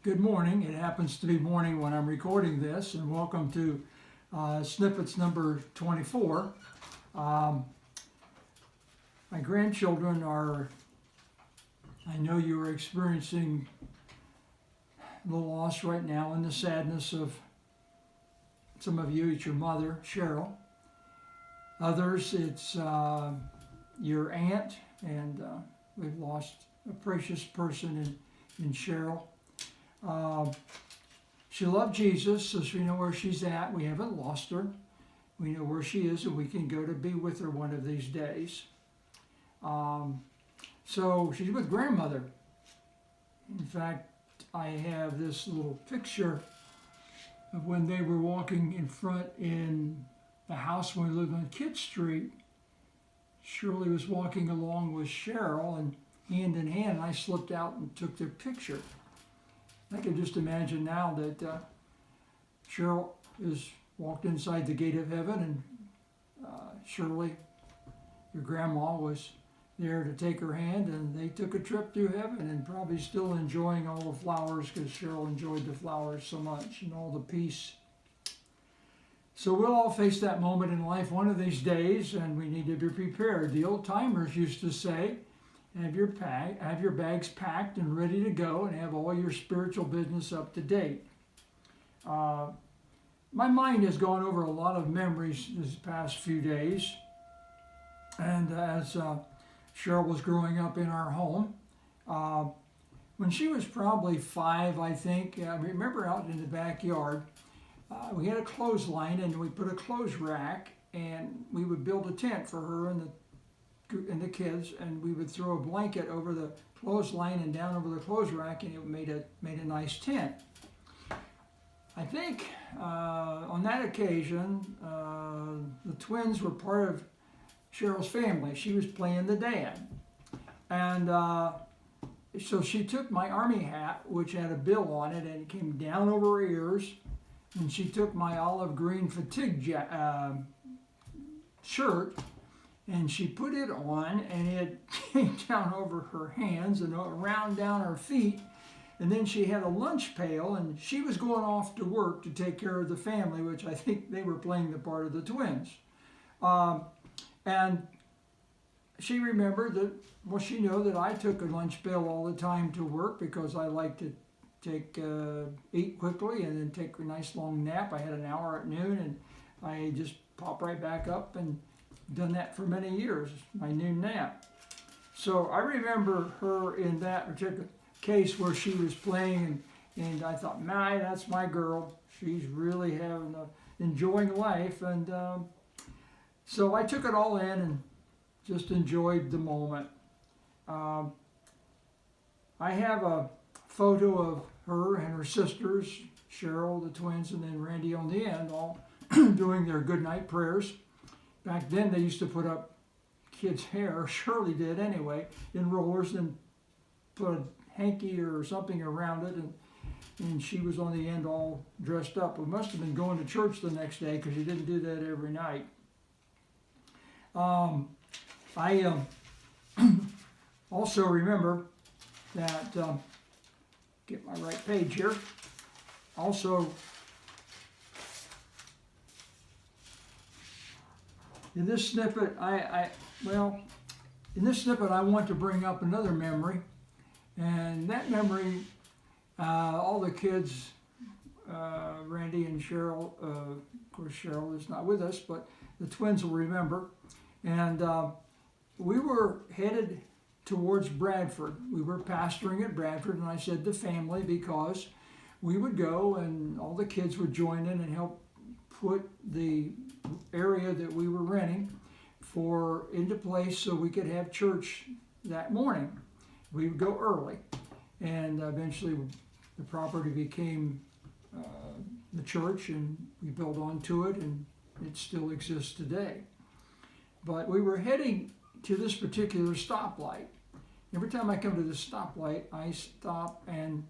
Good morning. It happens to be morning when I'm recording this, and welcome to Snippets number 24. My grandchildren are, I know you are experiencing the loss right now and the sadness of some of you, it's your mother, Cheryl. Others, it's your aunt, and we've lost a precious person in Cheryl. She loved Jesus, so we know where she's at. We haven't lost her. We know where she is, and we can go to be with her one of these days. So she's with grandmother. In fact, I have this little picture of when they were walking in front in the house when we lived on Kidd Street. Shirley was walking along with Cheryl, and hand in hand, I slipped out and took their picture. I can just imagine now that Cheryl is walked inside the gate of heaven, and Shirley, your grandma, was there to take her hand, and they took a trip through heaven, and probably still enjoying all the flowers because Cheryl enjoyed the flowers so much and all the peace. So we'll all face that moment in life one of these days, and we need to be prepared. The old timers used to say, have your bags packed and ready to go, and have all your spiritual business up to date. My mind has gone over a lot of memories this past few days, and as Cheryl was growing up in our home, when she was probably 5, I think, I remember out in the backyard, we had a clothesline, and we put a clothes rack, and we would build a tent for her and the kids, and we would throw a blanket over the clothesline and down over the clothes rack, and it made a nice tent. I think on that occasion, the twins were part of Cheryl's family. She was playing the dad, and so she took my army hat, which had a bill on it, and it came down over her ears, and she took my olive green fatigue shirt, and she put it on, and it came down over her hands and around down her feet. And then she had a lunch pail, and she was going off to work to take care of the family, which I think they were playing the part of the twins. And she remembered that, well, she knew that I took a lunch pail all the time to work because I like to eat quickly and then take a nice long nap. I had an hour at noon, and I just pop right back up, and done that for many years, my noon nap. So I remember her in that particular case where she was playing, and I thought, man, that's my girl. She's really enjoying life. And so I took it all in and just enjoyed the moment. I have a photo of her and her sisters, Cheryl, the twins, and then Randy on the end, all doing their goodnight prayers. Back then, they used to put up kids' hair, Shirley did anyway, in rollers, and put a hanky or something around it, and she was on the end all dressed up. We must have been going to church the next day because you didn't do that every night. I also remember that, get my right page here, also in this snippet, I want to bring up another memory, and that memory, all the kids, Randy and Cheryl, of course Cheryl is not with us, but the twins will remember, and we were headed towards Bradford. We were pastoring at Bradford, and I said the family because we would go and all the kids would join in and help put the area that we were renting into place so we could have church that morning. We would go early, and eventually the property became the church, and we built onto it, and it still exists today. But we were heading to this particular stoplight. Every time I come to this stoplight, I stop, and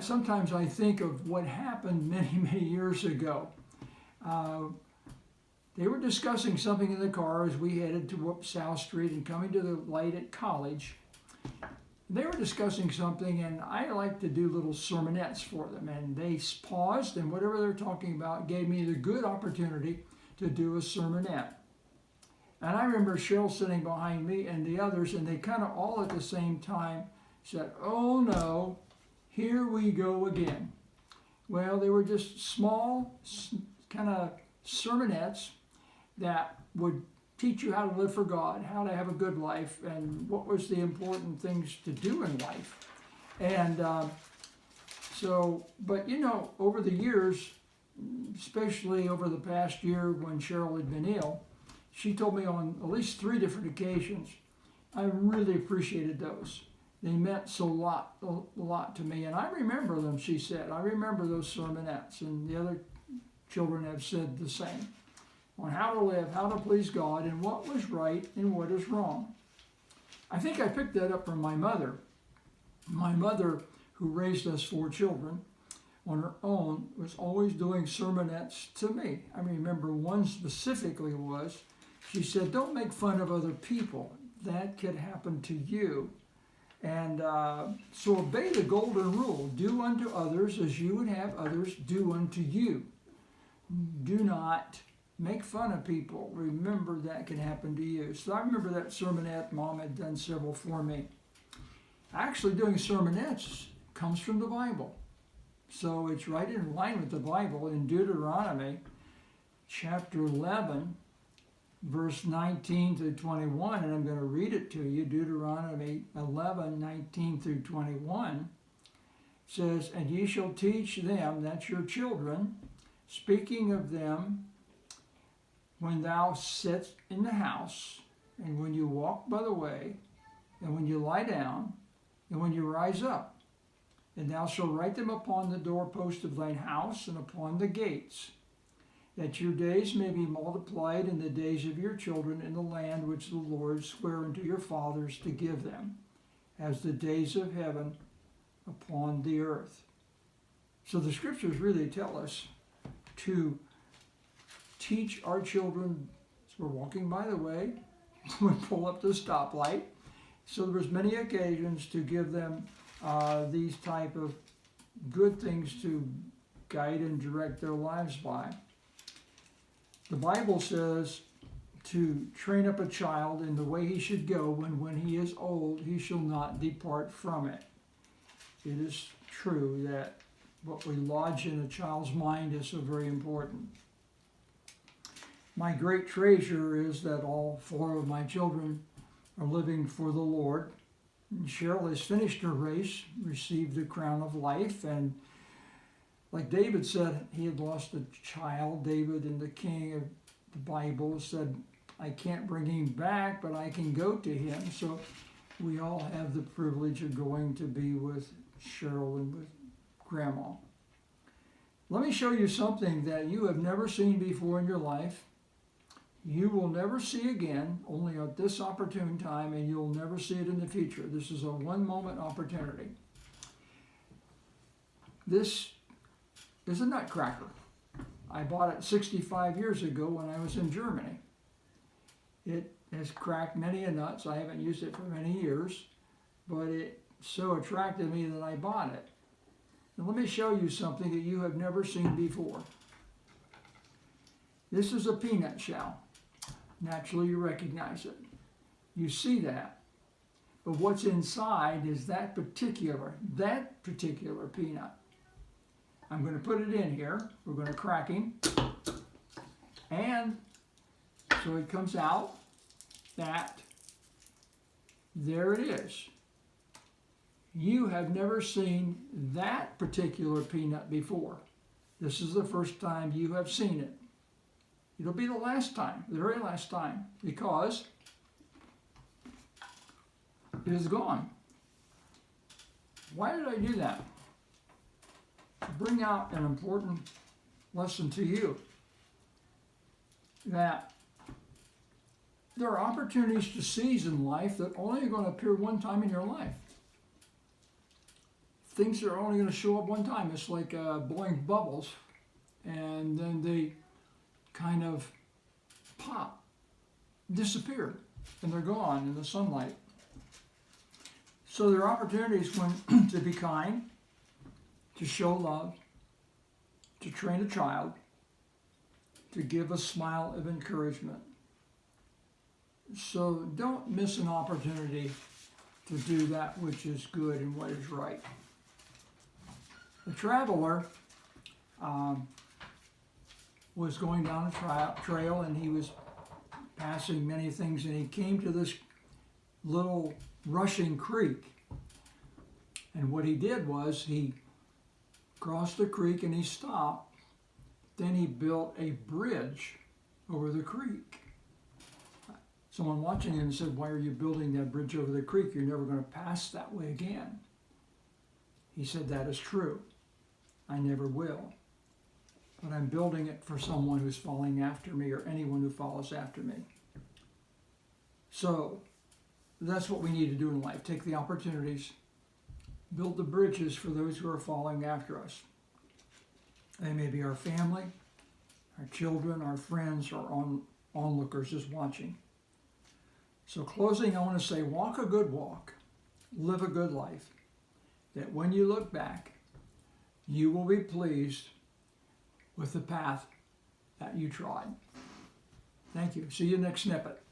sometimes I think of what happened many, many years ago. They were discussing something in the car as we headed to South Street and coming to the light at College. they were discussing something, and I like to do little sermonettes for them. And they paused, and whatever they're talking about gave me the good opportunity to do a sermonette. And I remember Cheryl sitting behind me and the others, and they kind of all at the same time said, "Oh no, here we go again." Well, they were just small kind of sermonettes that would teach you how to live for God, how to have a good life, and what was the important things to do in life. And but over the years, especially over the past year when Cheryl had been ill, she told me on at least 3 different occasions, I really appreciated those. They meant a lot to me. And I remember them, she said. I remember those sermonettes, and the other children have said the same, on how to live, how to please God, and what was right and what is wrong. I think I picked that up from my mother. My mother, who raised us 4 children on her own, was always doing sermonettes to me. I remember one specifically was, she said, "Don't make fun of other people. That could happen to you. And so obey the golden rule. Do unto others as you would have others do unto you. Do not make fun of people. Remember that can happen to you." So I remember that sermonette. Mom had done several for me. Actually, doing sermonettes comes from the Bible. So it's right in line with the Bible in Deuteronomy chapter 11, verse 19 through 21, and I'm going to read it to you. Deuteronomy 11, 19 through 21 says, "And ye shall teach them," that's your children, "speaking of them when thou sit in the house, and when you walk by the way, and when you lie down, and when you rise up. And thou shalt write them upon the doorpost of thine house, and upon the gates, that your days may be multiplied in the days of your children in the land which the Lord sware unto your fathers to give them, as the days of heaven upon the earth." So the scriptures really tell us to teach our children as we're walking by the way, we pull up the stoplight. So there was many occasions to give them these type of good things to guide and direct their lives by. The Bible says to train up a child in the way he should go, and when he is old, he shall not depart from it. It is true that what we lodge in a child's mind is so very important. My great treasure is that all 4 of my children are living for the Lord. And Cheryl has finished her race, received the crown of life, and like David said, he had lost a child. David, in the king of the Bible, said, "I can't bring him back, but I can go to him." So we all have the privilege of going to be with Cheryl and with Grandma. Let me show you something that you have never seen before in your life. You will never see again, only at this opportune time, and you'll never see it in the future. This is a one-moment opportunity. This is a nutcracker. I bought it 65 years ago when I was in Germany. It has cracked many a nuts. I haven't used it for many years, but it so attracted me that I bought it. And let me show you something that you have never seen before. This is a peanut shell. Naturally, you recognize it. You see that. But what's inside is that particular peanut. I'm going to put it in here. We're going to crack him. And so it comes out that there it is. You have never seen that particular peanut before. This is the first time you have seen it. It'll be the last time, the very last time, because it is gone. Why did I do that? To bring out an important lesson to you, that there are opportunities to seize in life that only are going to appear one time in your life. Things are only going to show up one time. It's like blowing bubbles, and then they kind of pop, disappear, and they're gone in the sunlight. So there are opportunities when to be kind, to show love, to train a child, to give a smile of encouragement. So don't miss an opportunity to do that which is good and what is right. The traveler was going down a trail, and he was passing many things, and he came to this little rushing creek. And what he did was he crossed the creek and he stopped. Then he built a bridge over the creek. Someone watching him said, "Why are you building that bridge over the creek? You're never going to pass that way again." He said, "That is true. I never will. But I'm building it for someone who's following after me, or anyone who follows after me." So that's what we need to do in life. Take the opportunities, build the bridges for those who are following after us. They may be our family, our children, our friends, or onlookers just watching. So closing, I want to say, walk a good walk, live a good life, that when you look back, you will be pleased with the path that you trod. Thank you. See you next snippet.